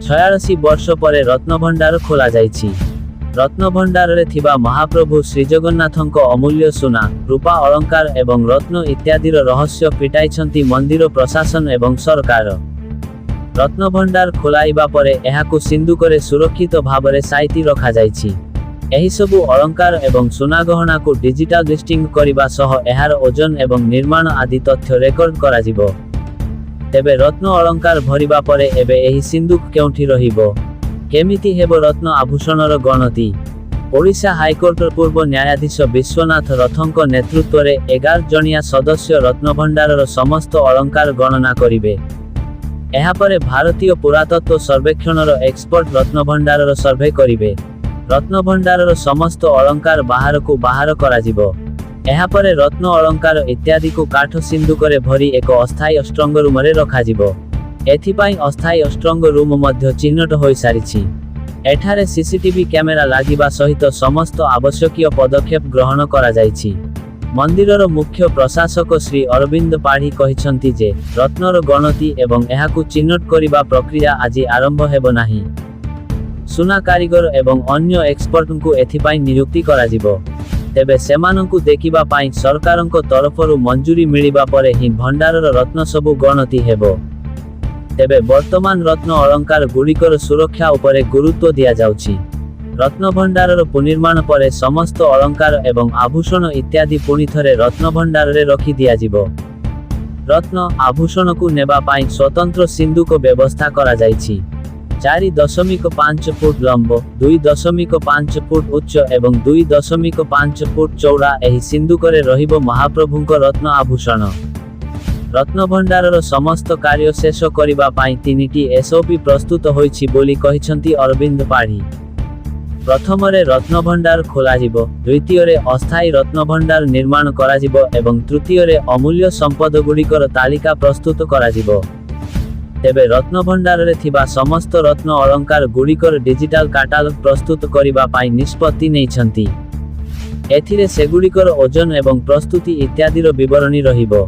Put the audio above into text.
86 वर्ष पर रत्नभंडार खोल जाइछि। रत्नभंडार थिबा महाप्रभु श्रीजगन्नाथଙ୍କ अमूल्य सुना, रूपा अलंकार एवं रत्न इत्यादि रहस्य फिटाइछंती मंदिर प्रशासन एवं सरकार। रत्नभंडार खोलाइबा परे एहाकु सिंधुकरे सुरक्षित भावरे साइती रखा जाइछि। एही सबु अलंकार एवं सुना गहना को डिजिटल लिस्टिंग करिबा सह एहार ओजन एवं निर्माण आदि तथ्य रेकर्ड करा जिवो। तेबे रत्न अलंकार भरिबा परे एबे एही सिंधुक केउठी रहिबो, केमिति हेबो रत्न आभूषणर गणति। ओडिशा हाईकोर्टर पूर्व न्यायाधीश विश्वनाथ रथଙ୍କ नेतृत्वरे 11 जणिया सदस्य रत्नभंडारर समस्त अलंकार गणना करिवे। एहा परे भारतीय पुरातत्व सर्वेक्षणर एक्सपर्ट रत्नभंडारर सर्वे करिवे। रत्नभंडारर समस्त अलंकार बाहरकु बाहर करा जिवो। एहा परे रत्न अलंकार इत्यादि को काठ सिंधुकरे भरी एक अस्थायी स्ट्रंग रूम रे रखा जिवो। एथिपाई अस्थायी स्ट्रंग रूम मध्य चिह्नट होई सारिछि। एठारे सीसीटीवी कैमेरा लागिबा सहित समस्त आवश्यकीय पदक्षेप ग्रहण करा जाइछि। मंदिरर मुख्य प्रशासक श्री अरविंद पाढ़ी कहिसंती जे रत्नर गणति एवं एहाकु चिह्नट करिबा प्रक्रिया आज आरंभ हेबो नाही। सुना कारीगर एवं अन्य एक्सपर्ट को एथिपाई नियुक्ति करा जिवो। तेबे सेमानंकु देखिबा पाई सरकारंक तरफरु मंजूरी मिलिबा परे ही भंडारर रत्न सबु गणति हेबो। तेबे वर्तमान रत्न अलंकार गुड़िकर सुरक्षा उपरे गुरुत्व दिया जाउछि। रत्न भंडारर पुनर्निर्माण परे समस्त अलंकार एवं आभूषण इत्यादि पुणी थरे रत्न भंडार रे रखी दिया जिवो। रत्न आभूषण को नेबा पाई स्वतंत्र सिंधुक व्यवस्था करा जाइछि। 4.5 फुट लंब, 2.5 फुट उच्च एवं 2.5 फुट चौड़ा एही सिंधुकरे रहिबो महाप्रभुंक रत्न आभूषण। रत्न भंडारर समस्त कार्य शेष करिबा पाई 3टी एसओपी प्रस्तुत होइछि बोली कहिसंती अरविंद पाढ़ी। प्रथमरे रत्न भंडार खोला जिवो, द्वितीयरे अस्थायी रत्न भंडार निर्माण करा जिवो एवं तृतीयरे अमूल्य संपद गुड़िकर तालिका प्रस्तुत करा जिवो। तेबे रत्न भंडार रे थिबा समस्त रत्न अलंकार गुड़िकर डिजिटल कैटालॉग प्रस्तुत करिबा पाई निष्पत्ति नेइछंती। एथिरे सेगुड़िकर ओजन एवं प्रस्तुति इत्यादिर विवरणी रहिबो।